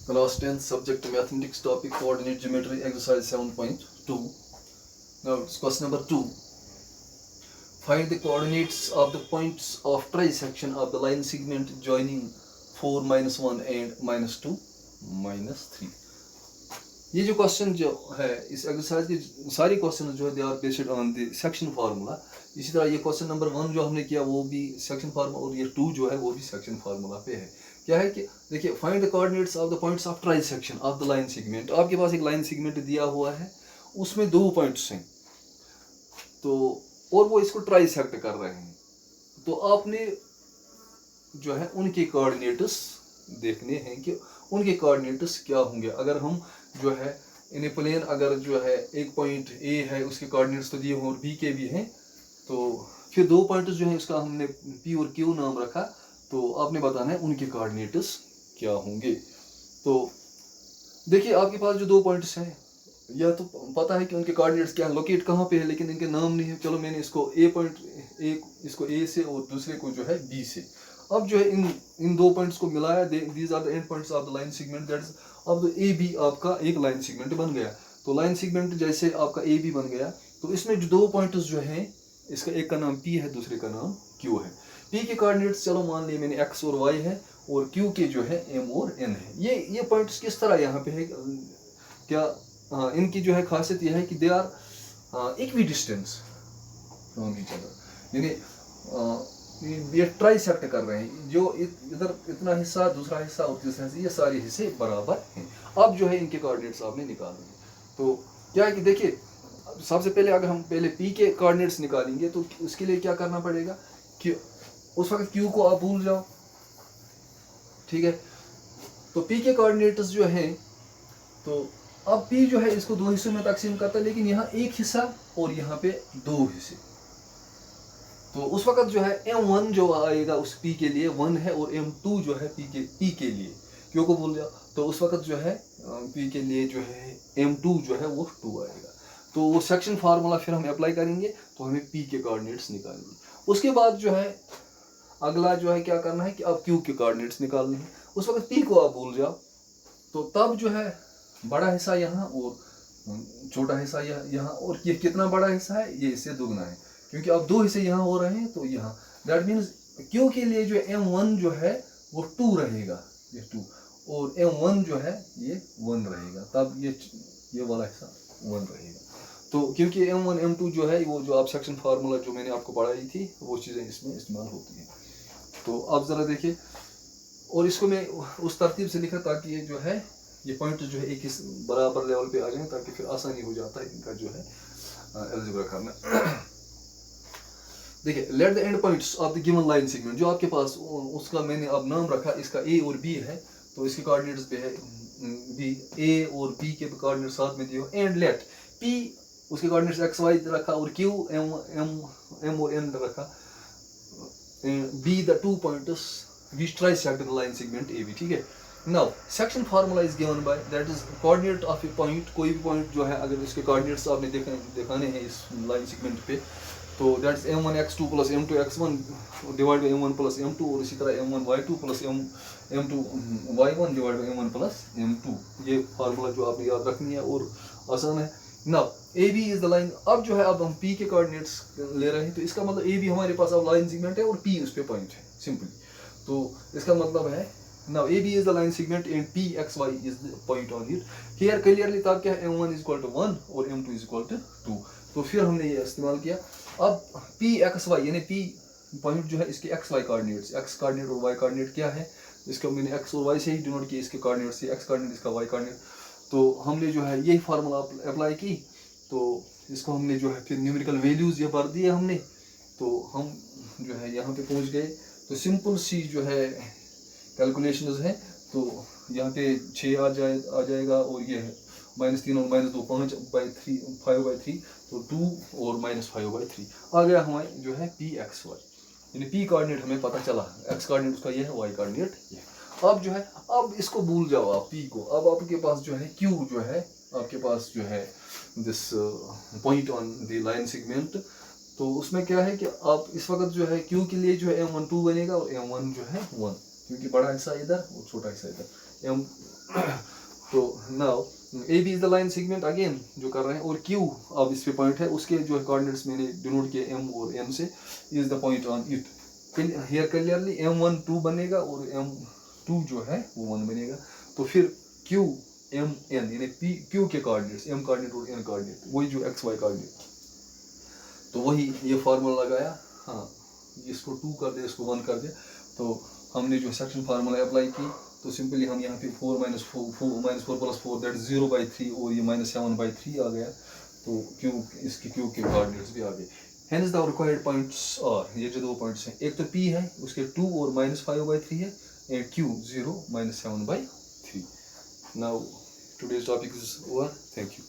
Class 10 subject mathematics topic coordinate geometry exercise 7.2. Now it's question number 2. Find the coordinates of the points of trisection of the line segment joining 4 minus 1 and minus 2 minus 3. ये जो question जो है इस exercise के सारे question जो है they are based on the section formula. इसी तरह ये क्वेश्चन नंबर 1 जो हमने किया वो भी सेक्शन फार्मूला और ये 2 जो है वो भी सेक्शन फार्मूला पे है. क्या है कि देखिए find the coordinates of the points of trisection of the line segment. आपके पास एक लाइन सेगमेंट दिया हुआ है, उसमें 2 पॉइंट्स हैं तो और वो इसको ट्राइसेक्ट कर रहे हैं, तो आपने जो है उनके कोऑर्डिनेट्स देखने हैं कि उनके कोऑर्डिनेट्स क्या होंगे. अगर हम जो है इन ए प्लेन अगर जो है एक पॉइंट ए है उसके कोऑर्डिनेट्स तो दिए हों और बी के भी हैं, तो फिर 2 पॉइंट्स जो है उसका हमने पी और क्यू नाम रखा, तो आपने बताना है उनके कोऑर्डिनेट्स क्या होंगे. तो देखिए आपके पास जो 2 पॉइंट्स हैं या तो पता है कि उनके कोऑर्डिनेट्स क्या लोकेट कहाँ पे है, लेकिन इनके नाम नहीं है. चलो मैंने इसको ए पॉइंट इसको ए से और दूसरे को जो है बी से. अब जो है इन 2 पॉइंट्स को मिलाया, these are the end points of the line segment. That's अब ए बी आपका एक लाइन सेगमेंट बन गया. तो लाइन सेगमेंट जैसे आपका ए बी बन गया, तो इसमें जो 2 पॉइंट्स जो हैं इसका एक का नाम पी है, दूसरे का नाम क्यू है. पी के कोऑर्डिनेट्स चलो मान लिए मैंने एक्स और वाई है और क्यू के जो है एम और एन है. ये पॉइंट्स किस तरह यहाँ पे है, क्या इनकी जो है खासियत यह है कि they are equidistance from each other, यानी ये ट्राइसेक्ट कर रहे हैं. जो इधर इतना हिस्सा, दूसरा हिस्सा और तीसरा हिस्सा, ये सारे हिस्से बराबर हैं. अब जो है इनके कोऑर्डिनेट्स आपने निकालने हैं. तो क्या है कि देखिए सबसे पहले अगर हम पहले पी के कोऑर्डिनेट्स निकालेंगे तो उसके लिए क्या करना पड़ेगा कि उस वक्त क्यू को आप भूल जाओ, ठीक है. तो पी के कोऑर्डिनेट्स जो हैं, तो अब पी जो है इसको 2 हिस्सों में तकसीम करता है, लेकिन यहाँ एक हिस्सा और यहाँ पे 2 हिस्से. तो उस वक्त जो है m1 जो आएगा उस p के लिए 1 है और m2 जो है p के लिए क्यों को भूल जाओ, तो उस वक्त जो है p के लिए जो है m2 जो है वो 2 आएगा. तो वो सेक्शन फार्मूला फिर हम अप्लाई करेंगे तो हमें p के कोऑर्डिनेट्स निकालेंगे. उसके बाद जो है अगला जो है क्या करना है कि अब q के कोऑर्डिनेट्स निकालने हैं. उस वक्त p को आप भूल जाओ, तो तब जो है बड़ा हिस्सा यहाँ और छोटा हिस्सा यहाँ, और ये कितना बड़ा हिस्सा है, ये इससे दुगना है क्योंकि अब 2 हिस्से यहाँ हो रहे हैं. तो यहाँ दैट मीन्स क्यू के लिए जो m1 जो है वो 2 रहेगा, ये 2, और m1 जो है ये 1 रहेगा, तब ये वाला हिस्सा 1 रहेगा. तो क्योंकि m1 m2 जो है वो जो आप सेक्शन फार्मूला जो मैंने आपको पढ़ाई थी वो चीज़ें इसमें इस्तेमाल होती हैं. तो आप ज़रा देखिए, और इसको मैं उस तरतीब से लिखा ताकि ये जो है ये पॉइंट जो है एक इस बराबर लेवल पे आ जाए, ताकि फिर आसानी हो जाता है इनका जो है अलजेब्रा करना. देखिए let the end points of the given line segment जो आपके पास उसका मैंने अब नाम रखा, इसका ए और बी है, तो इसके कोऑर्डिनेट्स पे है बी, ए और बी के कोऑर्डिनेट्स साथ में दिए. एंड लेट पी उसके कोऑर्डिनेट्स एक्स वाई रखा और क्यू एम और एन रखा. Be the 2 points which trisect the line segment AB, ठीक है. Now section formula is given by that is coordinate of a point. कोई भी पॉइंट जो है अगर इसके कोऑर्डिनेट्स आपने दिखाने हैं इस लाइन सेगमेंट पे, तो that's m1 x2 plus m2 x1 divide by m1 plus m2, और इसी तरह m1 y2 plus m2 y1 divide by m1 plus m2. ये फार्मूला जो आपने याद रखनी है और आसान है. Now AB is the line. अब जो है अब हम P के कोऑर्डिनेट्स ले रहे हैं, तो इसका मतलब AB हमारे पास अब लाइन सेगमेंट है और P उस पे पॉइंट है सिंपली. तो इसका मतलब है now AB is the line segment and PXY is the point on it. Here clearly था क्या m1 is equal to 1 और m2 is equal to 2. तो फिर हमने ये इस्तेमाल किया. अब PXY यानी P पॉइंट जो है इसके XY कोऑर्डिनेट्स, X कोऑर्डिनेट और Y कोऑर्डिनेट क्या है, इसको मैंने X और Y से ही डिनोट किया. इसके कोऑर्डिनेट्स X कोऑर्डिनेट, इसका Y कोऑर्डिनेट. तो हमने जो है यही फार्मूला अप्लाई की, तो इसको हमने जो है फिर न्यूमेरिकल वैल्यूज़ ये भर दिए हमने, तो हम जो है यहाँ पे पहुँच गए. तो सिंपल सी जो है कैलकुलेशंस है, तो यहाँ पे 6 आ जाएगा और ये है -3 और -2 5/3, तो 2 और -5/3 आ गया हमारे जो है PXY. यानी P कोऑर्डिनेट हमें पता चला, X कोऑर्डिनेट उसका ये है, Y कोऑर्डिनेट ये. अब जो है अब इसको भूल जाओ आप P को. अब आपके पास जो है Q जो है आपके पास जो है this point on the line segment. तो उसमें क्या है कि आप इस वक्त जो है Q के लिए जो है m1 2 बनेगा और m1 जो है 1, क्योंकि बड़ा हिस्सा इधर और छोटा हिस्सा इधर. तो now A B is the line segment again जो कर रहे हैं, और क्यू अब इस पे पॉइंट है, उसके जो है कोऑर्डिनेट्स मैंने डिनोट किए एम और एन से, is the point on it. Here clearly M1 2 बनेगा और M2 जो है वो 1 बनेगा। तो फिर Q M N यानी P Q के कोऑर्डिनेट्स M कोऑर्डिनेट और N कोऑर्डिनेट वही जो x y कोऑर्डिनेट, तो वही ये फार्मूला लगाया। हाँ, इसको 2 कर दे, इसको 1 कर दे, तो हमने जो सेक्शन फार्मूला अप्लाई की, तो सिंपली हम यहाँ पे 4 - 4 + 4 दैट 0/3 और ये -7/3 आ गया। तो Q इसकी Q के कोऑर्डिनेट्स भी आ गए। Hence the required points are, ये जो दो पॉइंट्स हैं, एक तो P है उसके 2 और -5/3 है, and Q 0 - 7/3। Now today's topic is over. Thank you.